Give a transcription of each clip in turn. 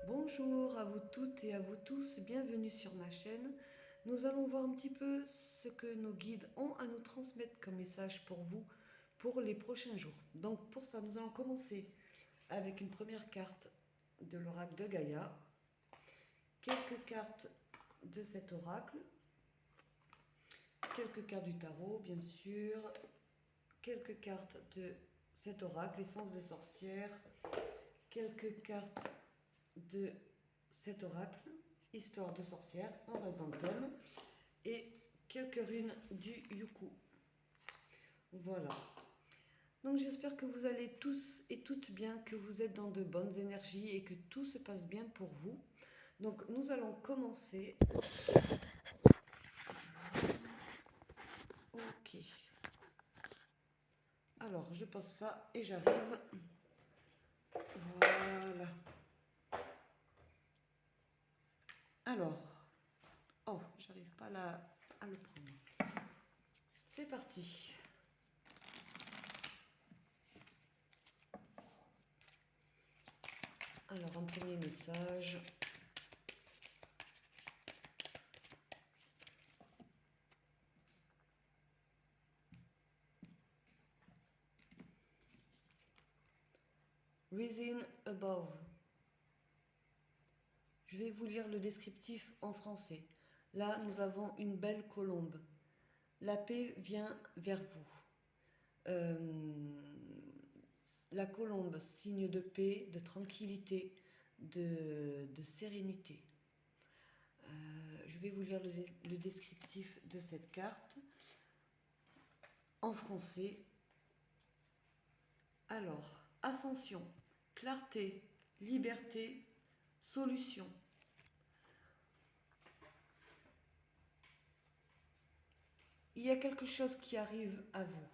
Bonjour à vous toutes et à vous tous, bienvenue sur ma chaîne. Nous allons voir un petit peu ce que nos guides ont à nous transmettre comme message pour vous pour les prochains jours. Donc pour ça, nous allons commencer avec une première carte de l'oracle de Gaïa, quelques cartes de cet oracle, quelques cartes du tarot bien sûr, quelques cartes de cet oracle, essence de sorcière, quelques cartes de cet oracle, histoire de sorcière, en raison de thème, et quelques runes du Yuku. Voilà. Donc j'espère que vous allez tous et toutes bien, que vous êtes dans de bonnes énergies et que tout se passe bien pour vous. Donc nous allons commencer. Ok. Alors je pose ça et j'arrive. Voilà. Alors. Oh, j'arrive pas à le prendre. C'est parti. Alors un premier message. Reason above. Je vais vous lire le descriptif en français. Là, nous avons une belle colombe. La paix vient vers vous. La colombe, signe de paix, de tranquillité, de sérénité. Je vais vous lire le descriptif de cette carte en français. Alors, ascension, clarté, liberté, solution. Il y a quelque chose qui arrive à vous.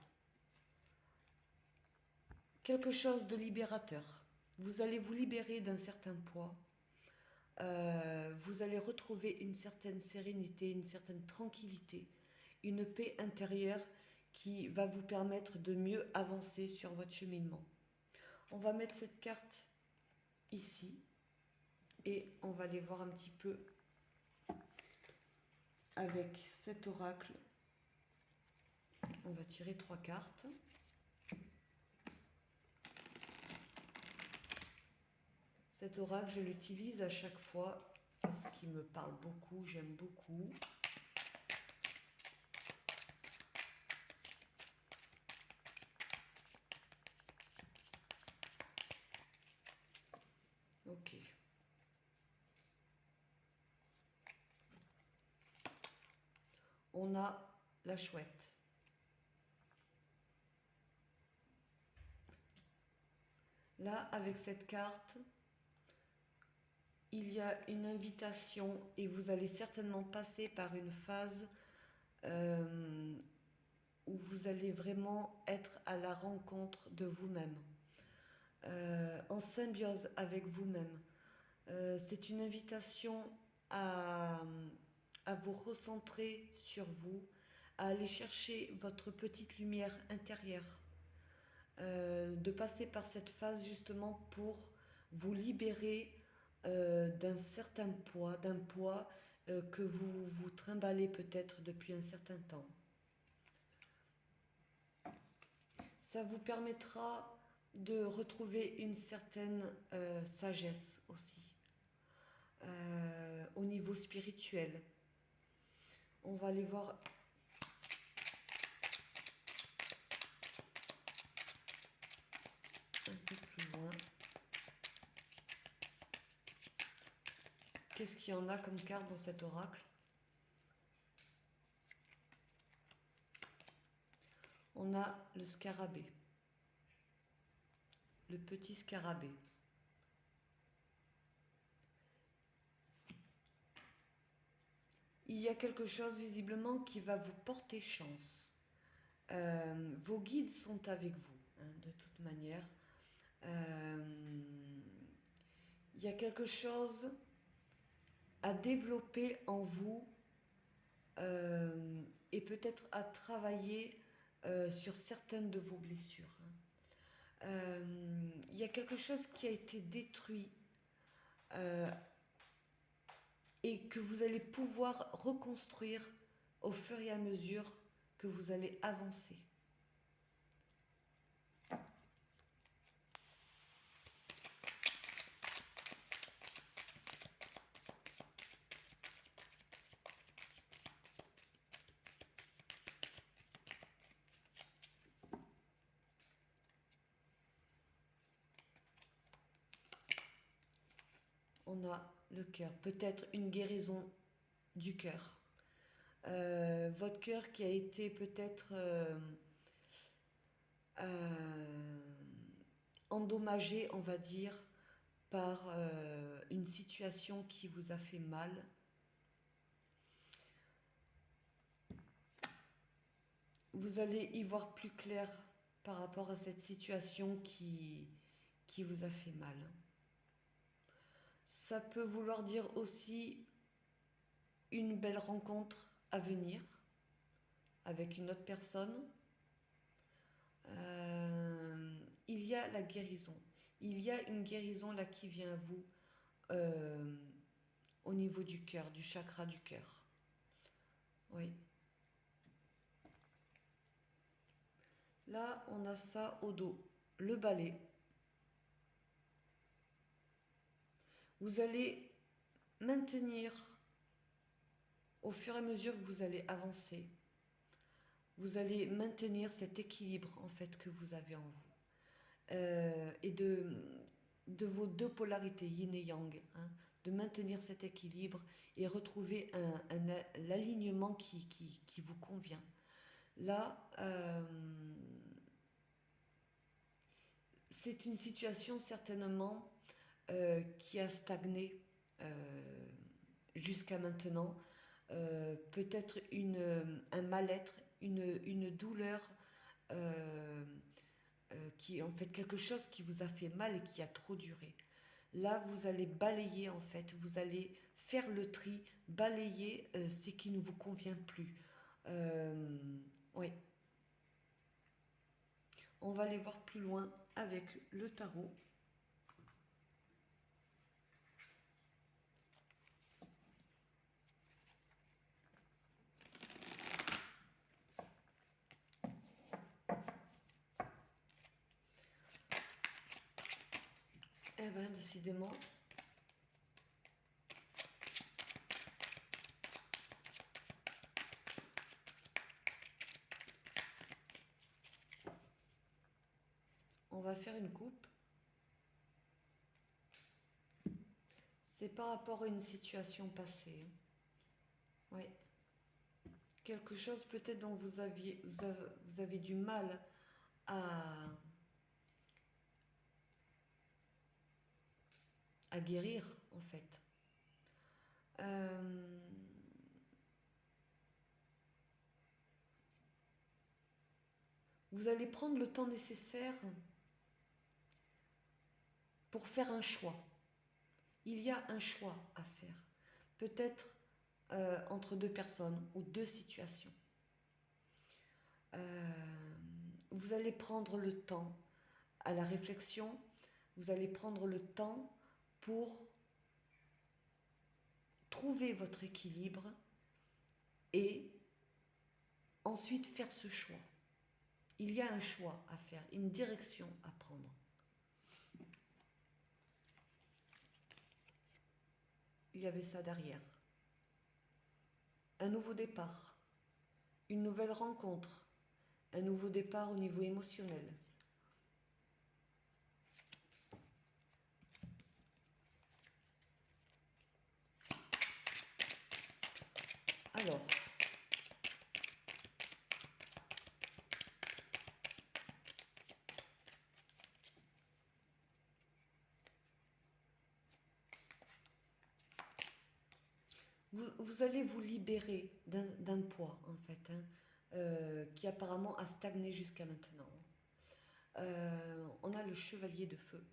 Quelque chose de libérateur. Vous allez vous libérer d'un certain poids. Vous allez retrouver une certaine sérénité, une certaine tranquillité, une paix intérieure qui va vous permettre de mieux avancer sur votre cheminement. On va mettre cette carte ici et on va aller voir un petit peu avec cet oracle. On va tirer 3 cartes. Cet oracle, je l'utilise à chaque fois parce qu'il me parle beaucoup, j'aime beaucoup. Ok. On a la chouette. Là, avec cette carte, il y a une invitation et vous allez certainement passer par une phase où vous allez vraiment être à la rencontre de vous-même, en symbiose avec vous-même. C'est une invitation à, à vous recentrer sur vous, à aller chercher votre petite lumière intérieure, de passer par cette phase justement pour vous libérer d'un certain poids, d'un poids que vous vous trimballez peut-être depuis un certain temps. Ça vous permettra de retrouver une certaine sagesse aussi au niveau spirituel. On va aller voir un peu plus loin. Qu'est-ce qu'il y en a comme carte dans cet oracle? On a le scarabée, le petit scarabée. Il y a quelque chose visiblement qui va vous porter chance. Vos guides sont avec vous, hein, de toute manière. Il y a quelque chose à développer en vous et peut-être à travailler sur certaines de vos blessures. Il y a quelque chose qui a été détruit euh, et que vous allez pouvoir reconstruire au fur et à mesure que vous allez avancer. On a le cœur, peut-être une guérison du cœur. Votre cœur qui a été peut-être euh, endommagé, on va dire, par une situation qui vous a fait mal. Vous allez y voir plus clair par rapport à cette situation qui vous a fait mal. Ça peut vouloir dire aussi une belle rencontre à venir avec une autre personne. Il y a la guérison. Il y a une guérison là qui vient à vous euh, au niveau du cœur, du chakra du cœur. Oui. Là, on a ça au dos. Le balai. Vous allez maintenir au fur et à mesure que vous allez avancer. Vous allez maintenir cet équilibre en fait que vous avez en vous. Et de vos deux polarités, yin et yang, hein, de maintenir cet équilibre et retrouver l'alignement qui vous convient. Là, c'est une situation certainement qui a stagné jusqu'à maintenant. Peut-être un mal-être, une douleur qui est en fait quelque chose qui vous a fait mal et qui a trop duré. Là, vous allez balayer en fait, vous allez faire le tri, balayer ce qui ne vous convient plus. Oui. On va aller voir plus loin avec le tarot. Eh bien, décidément, on va faire une coupe. C'est par rapport à une situation passée. Oui. Quelque chose peut-être dont vous avez du mal à, à guérir, en fait. Euh, vous allez prendre le temps nécessaire pour faire un choix. Il y a un choix à faire. Peut-être entre deux personnes ou deux situations. Vous allez prendre le temps à la réflexion, vous allez prendre le temps pour trouver votre équilibre et ensuite faire ce choix. Il y a un choix à faire, une direction à prendre. Il y avait ça derrière. Un nouveau départ, une nouvelle rencontre, un nouveau départ au niveau émotionnel. Alors, vous allez vous libérer d'un poids, en fait, hein, qui apparemment a stagné jusqu'à maintenant. On a le chevalier de feu.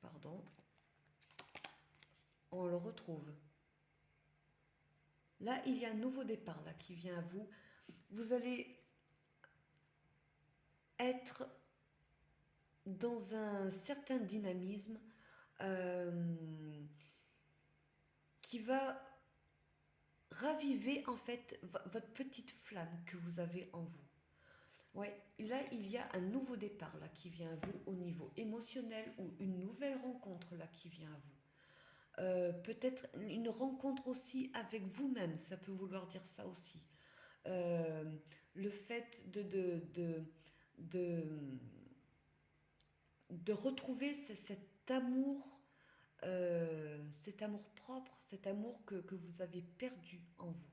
Pardon. On le retrouve. Là, il y a un nouveau départ là qui vient à vous. Vous allez être dans un certain dynamisme euh, qui va raviver en fait votre petite flamme que vous avez en vous. Ouais, là il y a un nouveau départ là qui vient à vous au niveau émotionnel ou une nouvelle rencontre là qui vient à vous. Peut-être une rencontre aussi avec vous-même, ça peut vouloir dire ça aussi. Euh, le fait de, de retrouver cet amour propre, cet amour que vous avez perdu en vous.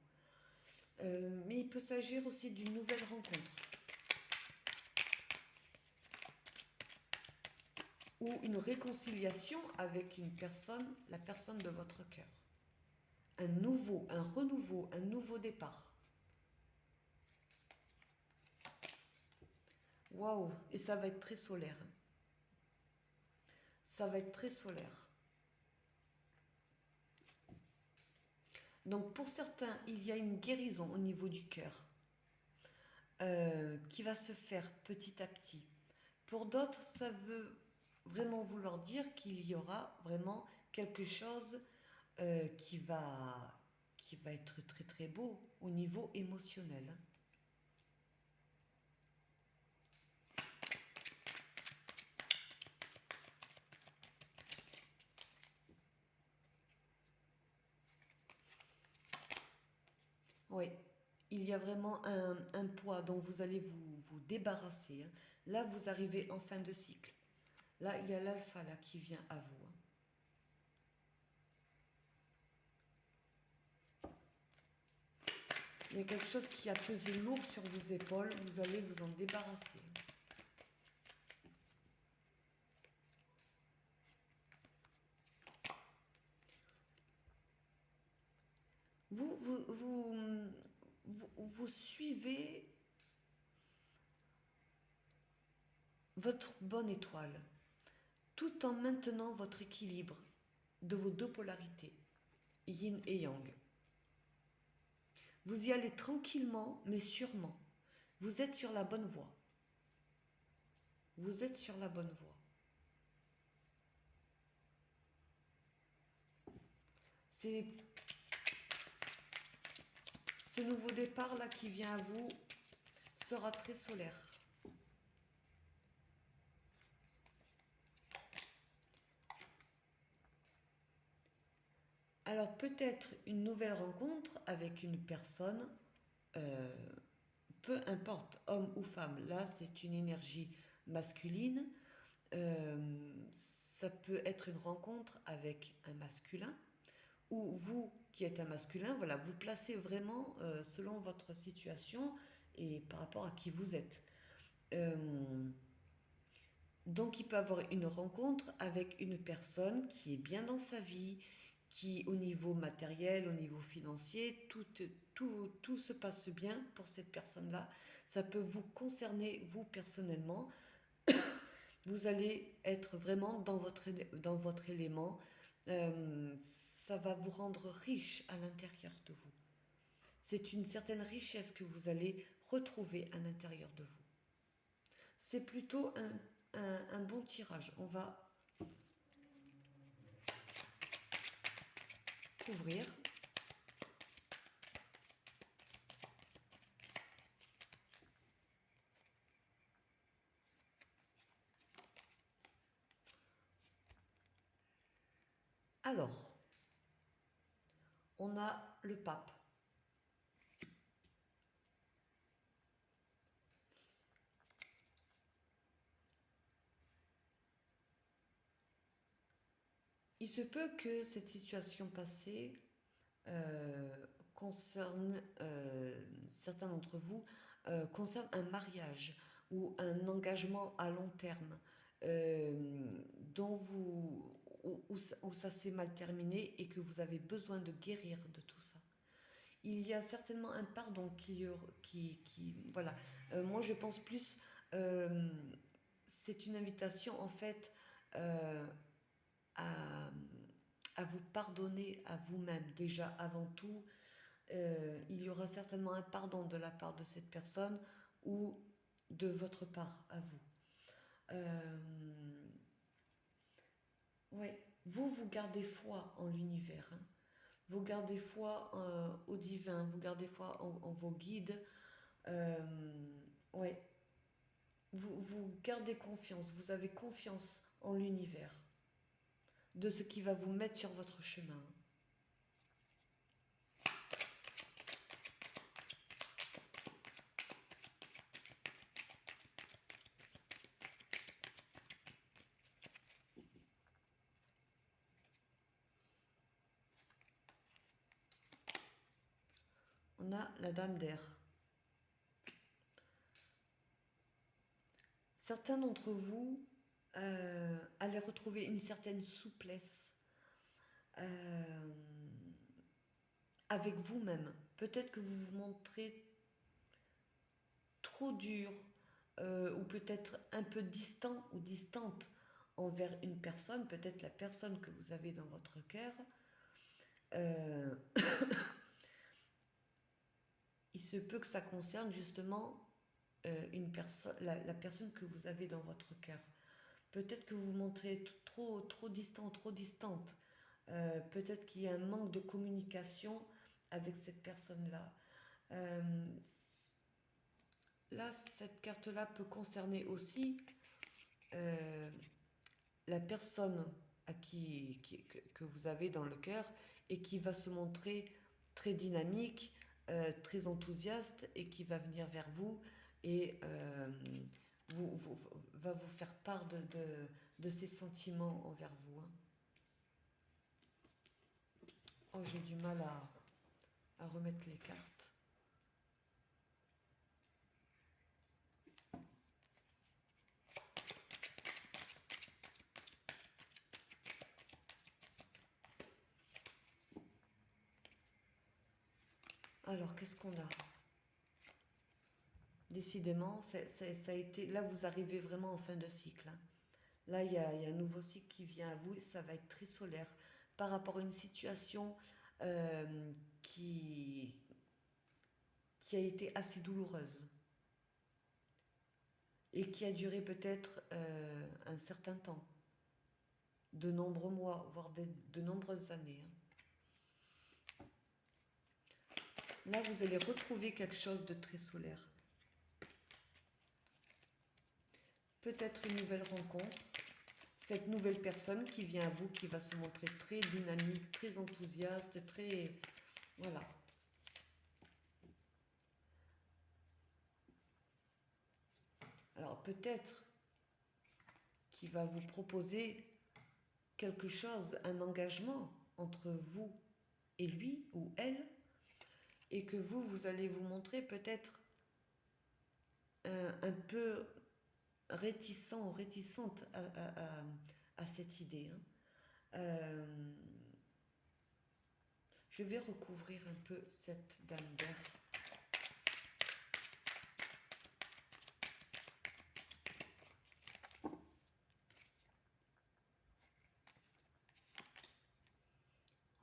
Mais il peut s'agir aussi d'une nouvelle rencontre ou une réconciliation avec une personne, la personne de votre cœur. Un renouveau, un nouveau départ. Waouh, et ça va être très solaire. Ça va être très solaire. Donc pour certains, il y a une guérison au niveau du cœur qui va se faire petit à petit. Pour d'autres, ça veut vraiment vouloir dire qu'il y aura vraiment quelque chose qui va être très très beau au niveau émotionnel. Oui, il y a vraiment un poids dont vous allez vous débarrasser, hein. Là, vous arrivez en fin de cycle. Là, il y a l'alpha là qui vient à vous, hein. Il y a quelque chose qui a pesé lourd sur vos épaules, vous allez vous en débarrasser. Vous, vous, vous, vous suivez votre bonne étoile, tout en maintenant votre équilibre de vos deux polarités, yin et yang. Vous y allez tranquillement, mais sûrement. Vous êtes sur la bonne voie. Vous êtes sur la bonne voie. C'est ce nouveau départ là qui vient à vous sera très solaire. Alors peut-être une nouvelle rencontre avec une personne, euh, peu importe, homme ou femme. Là, c'est une énergie masculine. Ça peut être une rencontre avec un masculin ou vous qui êtes un masculin, voilà, vous placez vraiment selon votre situation et par rapport à qui vous êtes. Euh, donc il peut avoir une rencontre avec une personne qui est bien dans sa vie, qui au niveau matériel, au niveau financier, tout se passe bien pour cette personne-là. Ça peut vous concerner, vous personnellement. Vous allez être vraiment dans votre élément. Ça va vous rendre riche à l'intérieur de vous. C'est une certaine richesse que vous allez retrouver à l'intérieur de vous. C'est plutôt un bon tirage. On va couvrir. Alors, on a le pape. Il se peut que cette situation passée concerne certains d'entre vous, concerne un mariage ou un engagement à long terme dont où ça s'est mal terminé et que vous avez besoin de guérir de tout ça. Il y a certainement un pardon voilà. Moi, je pense plus, euh, c'est une invitation en fait euh, à, à vous pardonner à vous-même déjà avant tout il y aura certainement un pardon de la part de cette personne ou de votre part à vous. Euh, ouais, vous gardez foi en l'univers, hein. Vous gardez foi au divin, vous gardez foi en vos guides. Euh, ouais, vous gardez confiance, vous avez confiance en l'univers, de ce qui va vous mettre sur votre chemin. On a la dame d'air. Certains d'entre vous allez retrouver une certaine souplesse euh, avec vous-même. Peut-être que vous vous montrez trop dur ou peut-être un peu distant ou distante envers une personne, peut-être la personne que vous avez dans votre cœur. Euh, il se peut que ça concerne justement la personne que vous avez dans votre cœur. Peut-être que vous vous montrez trop distant, trop distante. Peut-être qu'il y a un manque de communication avec cette personne-là. Euh, Là, cette carte-là peut concerner aussi euh, la personne que vous avez dans le cœur et qui va se montrer très dynamique, très enthousiaste et qui va venir vers vous et va vous faire part de ses sentiments envers vous, hein. Oh, j'ai du mal à remettre les cartes. Alors, qu'est-ce qu'on a? Décidément, ça a été. Là, vous arrivez vraiment en fin de cycle, hein. Là, il y a un nouveau cycle qui vient à vous et ça va être très solaire par rapport à une situation euh, qui, qui a été assez douloureuse et qui a duré peut-être un certain temps, de nombreux mois, voire de nombreuses années, hein. Là, vous allez retrouver quelque chose de très solaire. Peut-être une nouvelle rencontre. Cette nouvelle personne qui vient à vous, qui va se montrer très dynamique, très enthousiaste, très... Voilà. Alors peut-être qu'il va vous proposer quelque chose, un engagement entre vous et lui ou elle, et que vous allez vous montrer peut-être un peu réticent ou réticente à cette idée, hein. Euh, je vais recouvrir un peu cette dame d'air.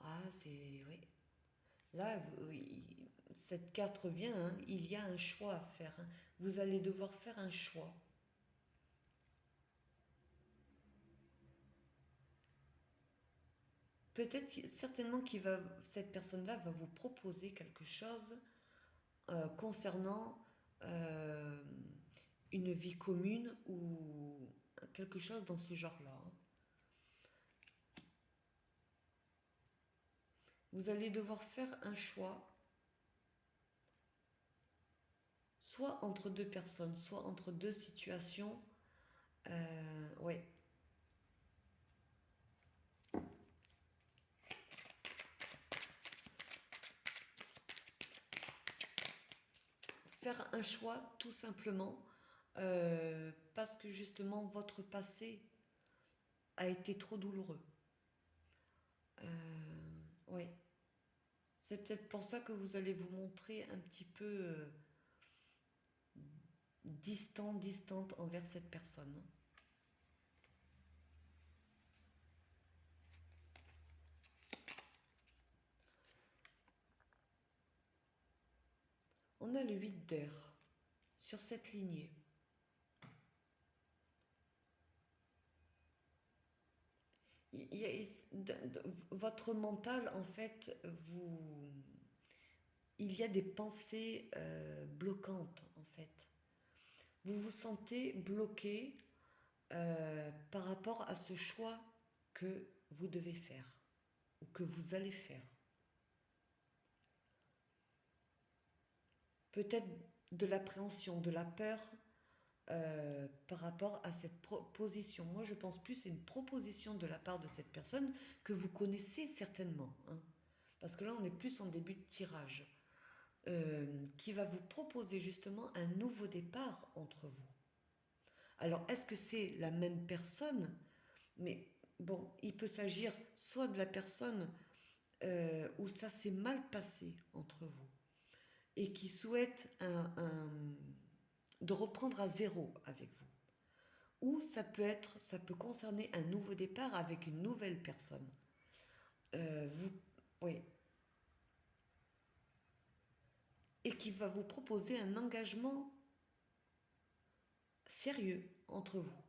Ah, c'est... Oui. Là, cette carte revient, hein, il y a un choix à faire, hein. Vous allez devoir faire un choix. Peut-être, certainement, cette personne-là va vous proposer quelque chose concernant euh, une vie commune ou quelque chose dans ce genre-là, hein. Vous allez devoir faire un choix, soit entre deux personnes, soit entre deux situations. Ouais. Faire un choix tout simplement parce que justement votre passé a été trop douloureux. Oui, c'est peut-être pour ça que vous allez vous montrer un petit peu distante envers cette personne. On a le 8 d'air sur cette lignée. Votre mental, en fait, il y a des pensées bloquantes, en fait. Vous vous sentez bloqué par rapport à ce choix que vous devez faire ou que vous allez faire. Peut-être de l'appréhension, de la peur par rapport à cette proposition. Moi, je pense plus à une proposition de la part de cette personne que vous connaissez certainement. Hein, parce que là, on est plus en début de tirage. Qui va vous proposer justement un nouveau départ entre vous. Alors, est-ce que c'est la même personne? Mais bon, il peut s'agir soit de la personne où ça s'est mal passé entre vous et qui souhaite de reprendre à zéro avec vous. Ou ça peut concerner un nouveau départ avec une nouvelle personne. Oui. Et qui va vous proposer un engagement sérieux entre vous.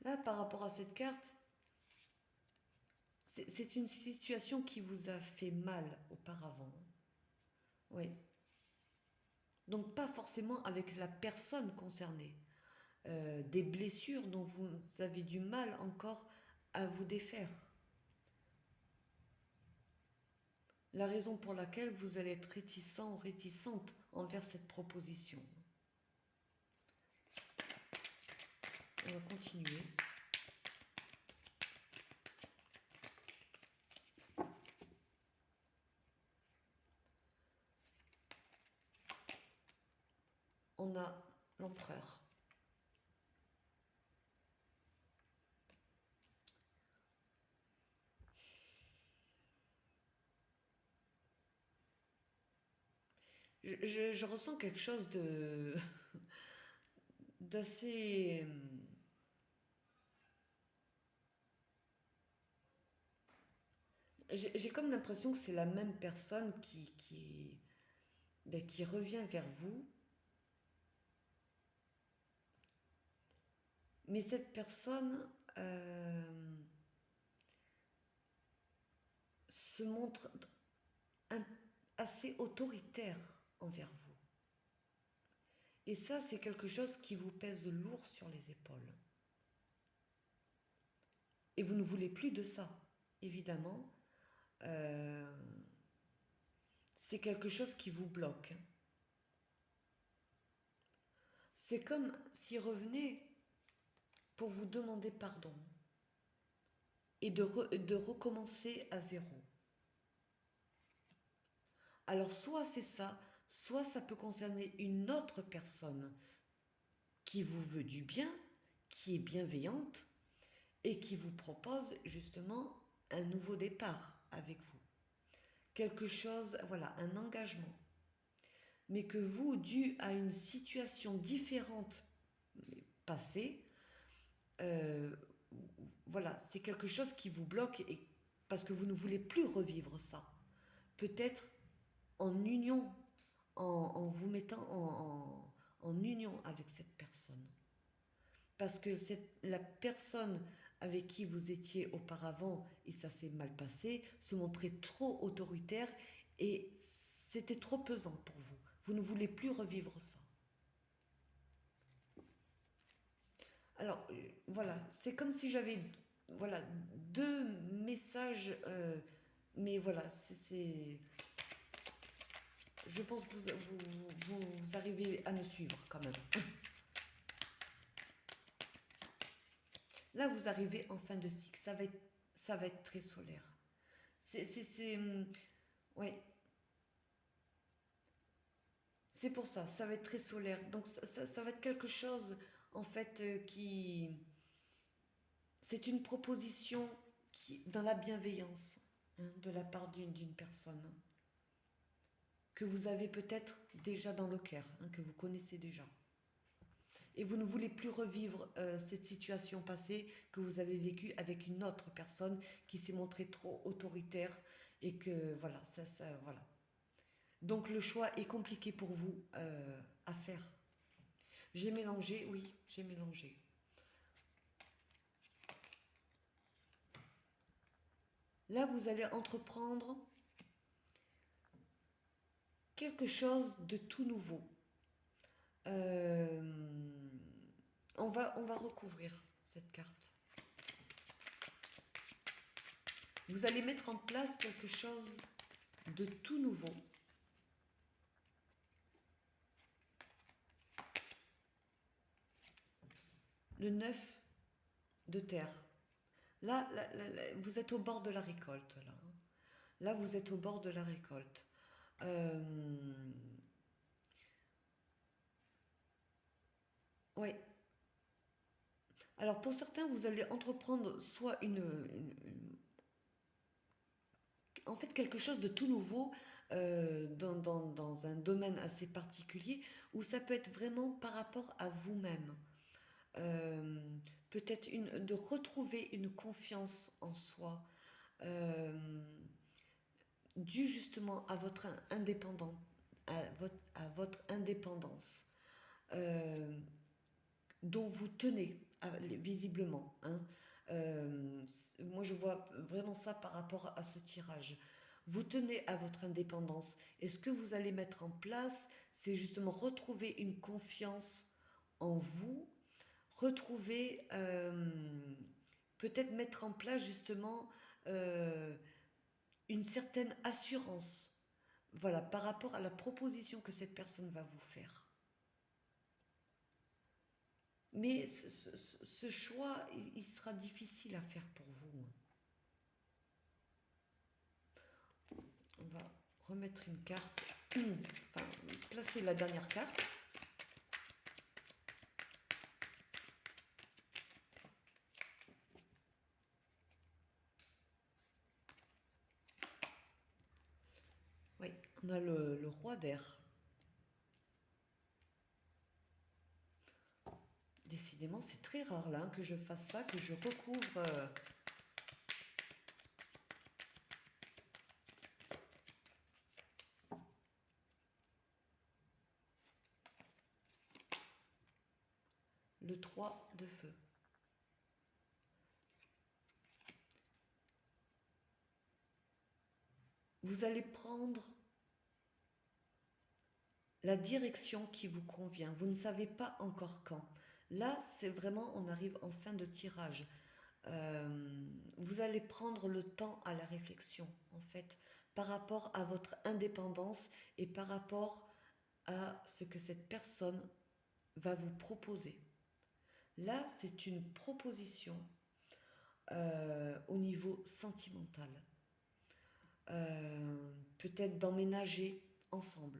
Là, par rapport à cette carte, c'est une situation qui vous a fait mal auparavant. Oui. Donc pas forcément avec la personne concernée. Des blessures dont vous avez du mal encore à vous défaire. La raison pour laquelle vous allez être réticent ou réticente envers cette proposition. On va continuer. On a l'empereur. Je ressens quelque chose d'assez... J'ai comme l'impression que c'est la même personne qui revient vers vous. Mais cette personne se montre assez autoritaire envers vous. Et ça, c'est quelque chose qui vous pèse lourd sur les épaules. Et vous ne voulez plus de ça, évidemment. C'est quelque chose qui vous bloque. C'est comme s'il revenait pour vous demander pardon et de recommencer à zéro. Alors soit c'est ça, soit ça peut concerner une autre personne qui vous veut du bien, qui est bienveillante et qui vous propose justement un nouveau départ avec vous. Quelque chose, voilà, un engagement. Mais que vous, dû à une situation différente passée, voilà, c'est quelque chose qui vous bloque et, parce que vous ne voulez plus revivre ça. Peut-être en union, en vous mettant en union avec cette personne. Parce que la personne avec qui vous étiez auparavant, et ça s'est mal passé, se montrait trop autoritaire et c'était trop pesant pour vous. Vous ne voulez plus revivre ça. Alors, voilà, c'est comme si j'avais voilà, deux messages, mais voilà, je pense que vous arrivez à me suivre quand même. Là, vous arrivez en fin de cycle, ça va être très solaire. Ouais. C'est pour ça, ça va être très solaire. Donc ça va être quelque chose, en fait, qui... C'est une proposition dans la bienveillance, hein, de la part d'une personne que vous avez peut-être déjà dans le cœur, hein, que vous connaissez déjà. et vous ne voulez plus revivre cette situation passée que vous avez vécue avec une autre personne qui s'est montrée trop autoritaire et que voilà, voilà. Donc le choix est compliqué pour vous à faire. J'ai mélangé, oui, j'ai mélangé. Là, vous allez entreprendre quelque chose de tout nouveau. Euh, on va recouvrir cette carte. Vous allez mettre en place quelque chose de tout nouveau. Le 9 de terre. Là, vous êtes au bord de la récolte. Là, vous êtes au bord de la récolte. Ouais. Alors, pour certains, vous allez entreprendre soit en fait, quelque chose de tout nouveau dans un domaine assez particulier, où ça peut être vraiment par rapport à vous-même. Euh, Peut-être de retrouver une confiance en soi, euh, due justement à votre indépendance, à votre indépendance, euh, dont vous tenez visiblement. Hein. Moi, je vois vraiment ça par rapport à ce tirage. Vous tenez à votre indépendance. Et ce que vous allez mettre en place, c'est justement retrouver une confiance en vous, retrouver, peut-être mettre en place justement euh, une certaine assurance, voilà, par rapport à la proposition que cette personne va vous faire. Mais ce choix, il sera difficile à faire pour vous. On va remettre une carte, enfin, placer la dernière carte. Oui, on a le roi d'air. Décidément, c'est très rare là que je fasse ça, que je recouvre. Le 3 de feu. Vous allez prendre la direction qui vous convient. Vous ne savez pas encore quand. Là, c'est vraiment, on arrive en fin de tirage. Vous allez prendre le temps à la réflexion, en fait, par rapport à votre indépendance et par rapport à ce que cette personne va vous proposer. Là, c'est une proposition au niveau sentimental. Peut-être d'emménager ensemble,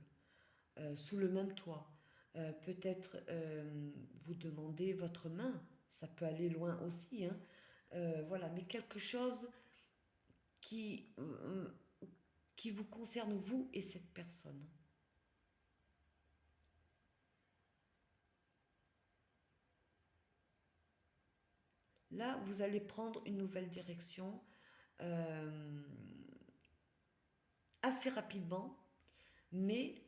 sous le même toit. Peut-être vous demander votre main, ça peut aller loin aussi, hein. Voilà, mais quelque chose qui, euh, qui vous concerne vous et cette personne. Là, vous allez prendre une nouvelle direction euh, assez rapidement, mais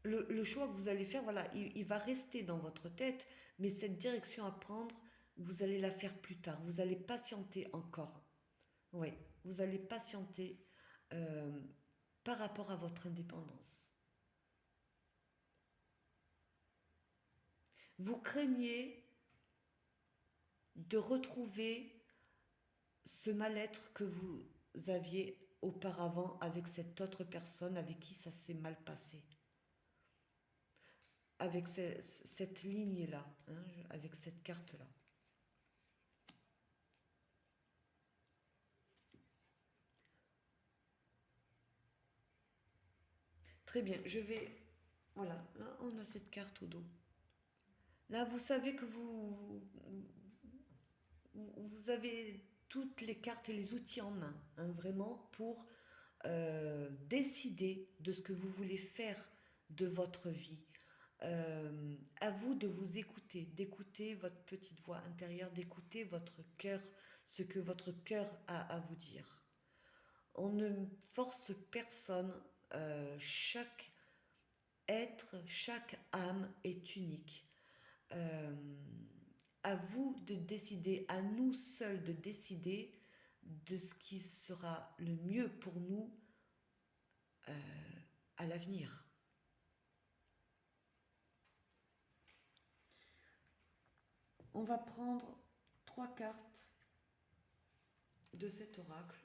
le choix que vous allez faire, voilà, il va rester dans votre tête, mais cette direction à prendre, vous allez la faire plus tard. Vous allez patienter encore. Oui, vous allez patienter euh, par rapport à votre indépendance. Vous craignez de retrouver ce mal-être que vous aviez auparavant avec cette autre personne avec qui ça s'est mal passé. Avec cette lignée-là, hein, avec cette carte-là. Très bien, je vais... Voilà, là on a cette carte au dos. Là, vous savez que vous avez toutes les cartes et les outils en main, hein, vraiment, pour décider de ce que vous voulez faire de votre vie. À vous de vous écouter, d'écouter votre petite voix intérieure, d'écouter votre cœur, ce que votre cœur a à vous dire. On ne force personne, chaque être, chaque âme est unique. Euh, à vous de décider, à nous seuls de décider de ce qui sera le mieux pour nous euh, à l'avenir. On va prendre 3 cartes de cet oracle.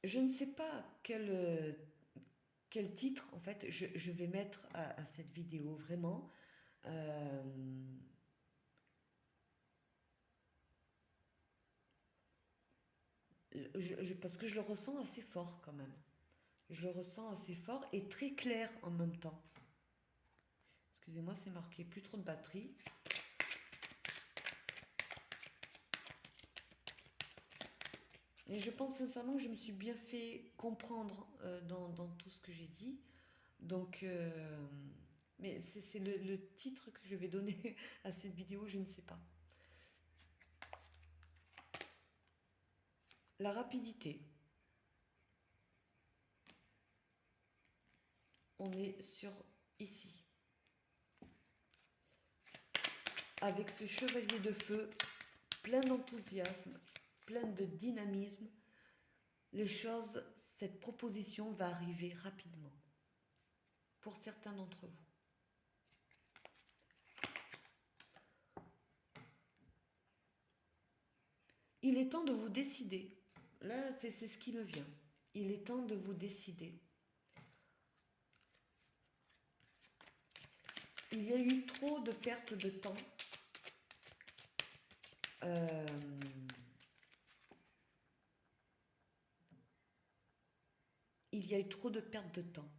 Je ne sais pas quel titre en fait je vais mettre à cette vidéo vraiment. Euh, parce que je le ressens assez fort quand même. Je le ressens assez fort et très clair en même temps. Excusez-moi, c'est marqué plus trop de batterie. Et je pense sincèrement que je me suis bien fait comprendre dans tout ce que j'ai dit. Donc, mais c'est le titre que je vais donner à cette vidéo, je ne sais pas. La rapidité. On est sur ici. Avec ce chevalier de feu, plein d'enthousiasme, plein de dynamisme, les choses, cette proposition va arriver rapidement. Pour certains d'entre vous. Il est temps de vous décider. Là, c'est ce qui me vient. Il est temps de vous décider. Il y a eu trop de pertes de temps. Il y a eu trop de pertes de temps.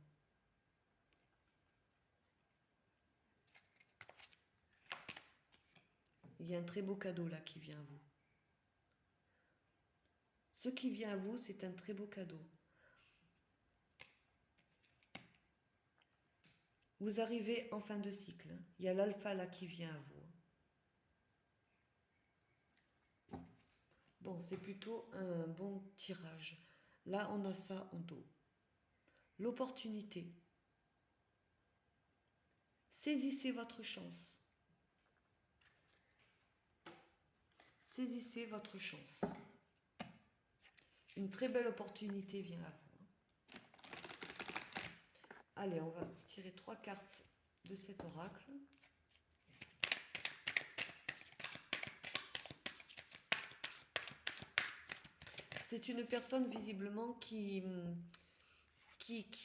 Il y a un très beau cadeau là qui vient à vous. Ce qui vient à vous, c'est un très beau cadeau. Vous arrivez en fin de cycle. Il y a l'alpha là qui vient à vous. Bon, c'est plutôt un bon tirage. Là, on a ça en dos. L'opportunité. Saisissez votre chance. Saisissez votre chance. Une très belle opportunité vient à vous. Allez, on va tirer 3 cartes de cet oracle. C'est une personne visiblement qui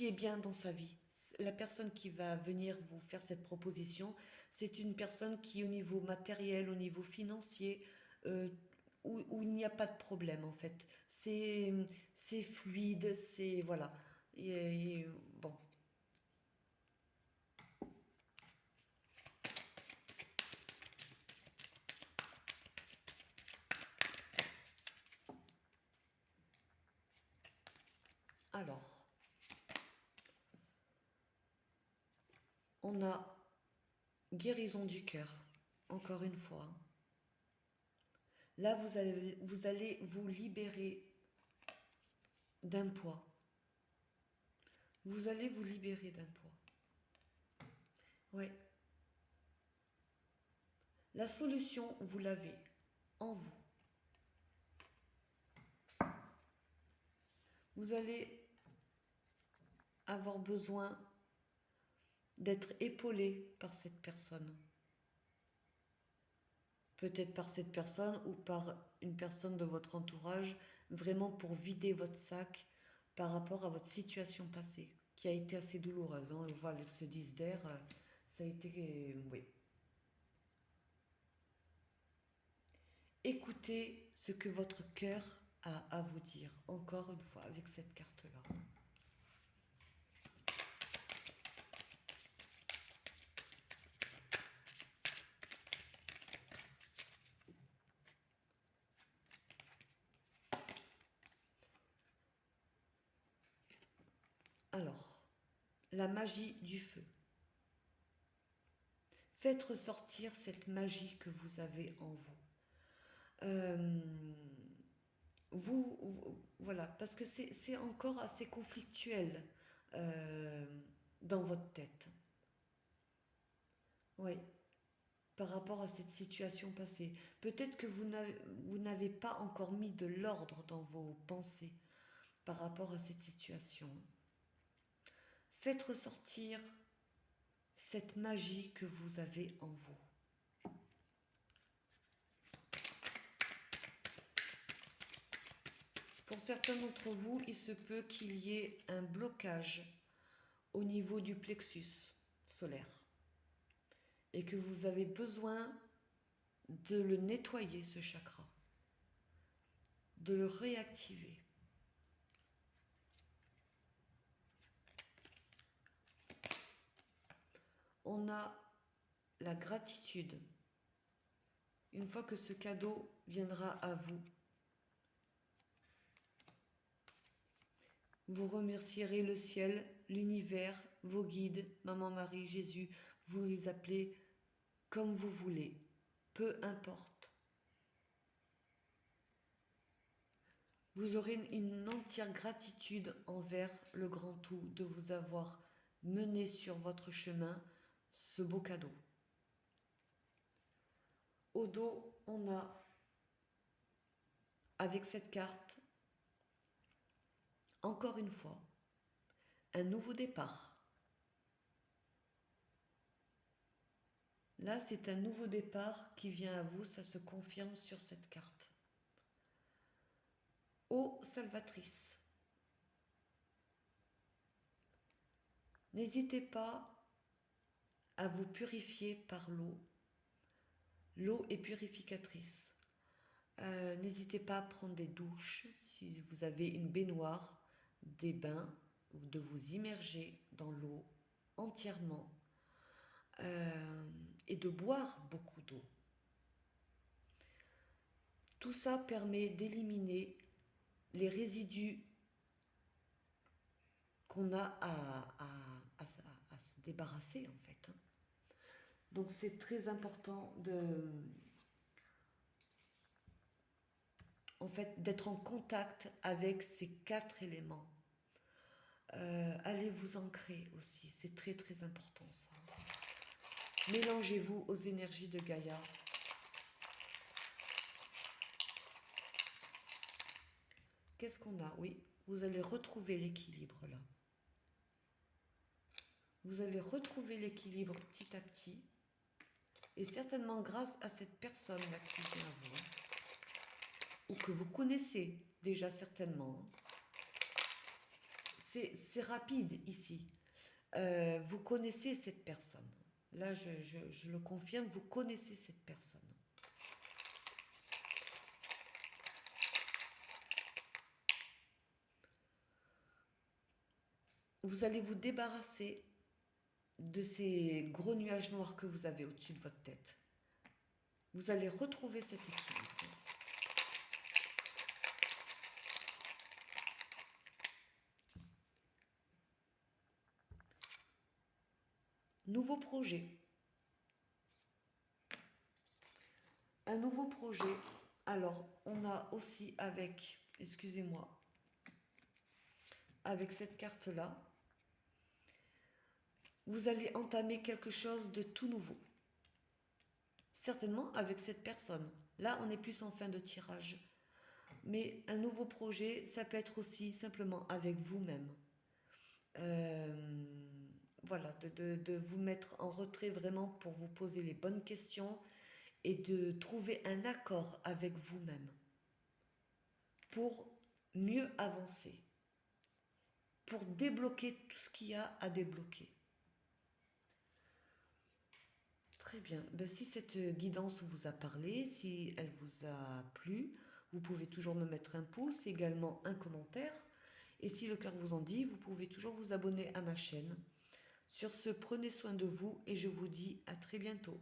est bien dans sa vie. La personne qui va venir vous faire cette proposition, c'est une personne qui, au niveau matériel, au niveau financier, où il n'y a pas de problème en fait. C'est fluide, c'est voilà. Bon. Alors, on a guérison du cœur, encore une fois. Là, vous allez vous libérer d'un poids. Vous allez vous libérer d'un poids. Ouais. La solution, vous l'avez en vous. Vous allez avoir besoin d'être épaulé par cette personne. Peut-être par cette personne ou par une personne de votre entourage, vraiment pour vider votre sac par rapport à votre situation passée, qui a été assez douloureuse. On le voit avec ce 10 d'air, ça a été... oui. Écoutez ce que votre cœur a à vous dire, encore une fois, avec cette carte-là. la magie du feu. Faites ressortir cette magie que vous avez en vous. Euh, voilà, parce que c'est encore assez conflictuel euh, dans votre tête. Oui, par rapport à cette situation passée. Peut-être que vous n'avez pas encore mis de l'ordre dans vos pensées par rapport à cette situation. Faites ressortir cette magie que vous avez en vous. Pour certains d'entre vous, il se peut qu'il y ait un blocage au niveau du plexus solaire et que vous avez besoin de le nettoyer, ce chakra, de le réactiver. On a la gratitude. Une fois que ce cadeau viendra à vous, vous remercierez le ciel, l'univers, vos guides, Maman Marie, Jésus, vous les appelez comme vous voulez, peu importe. Vous aurez une entière gratitude envers le grand tout de vous avoir mené sur votre chemin ce beau cadeau. Au dos, on a, avec cette carte, encore une fois, un nouveau départ. Là, c'est un nouveau départ qui vient à vous, ça se confirme sur cette carte. Eau salvatrice. N'hésitez pas à vous purifier par l'eau. L'eau est purificatrice. N'hésitez pas à prendre des douches, si vous avez une baignoire, des bains, de vous immerger dans l'eau entièrement et de boire beaucoup d'eau. Tout ça permet d'éliminer les résidus qu'on a à se débarrasser en fait. Donc c'est très important d'être en contact avec ces 4 éléments. Allez vous ancrer aussi, c'est très très important ça. Mélangez-vous aux énergies de Gaïa. Qu'est-ce qu'on a? Oui, vous allez retrouver l'équilibre là. Vous allez retrouver l'équilibre petit à petit. Et certainement grâce à cette personne-là qui vient à vous. Ou que vous connaissez déjà certainement. C'est rapide ici. Vous connaissez cette personne. Là, je le confirme, vous connaissez cette personne. Vous allez vous débarrasser de ces gros nuages noirs que vous avez au-dessus de votre tête. Vous allez retrouver cet équilibre. Nouveau projet. Un nouveau projet. Alors, on a aussi avec, excusez-moi, avec cette carte-là, vous allez entamer quelque chose de tout nouveau. Certainement avec cette personne. Là, on est plus en fin de tirage. Mais un nouveau projet, ça peut être aussi simplement avec vous-même. Voilà, de vous mettre en retrait vraiment pour vous poser les bonnes questions et de trouver un accord avec vous-même pour mieux avancer, pour débloquer tout ce qu'il y a à débloquer. Très bien. Ben, si cette guidance vous a parlé, si elle vous a plu, vous pouvez toujours me mettre un pouce, également un commentaire. Et si le cœur vous en dit, vous pouvez toujours vous abonner à ma chaîne. Sur ce, prenez soin de vous et je vous dis à très bientôt.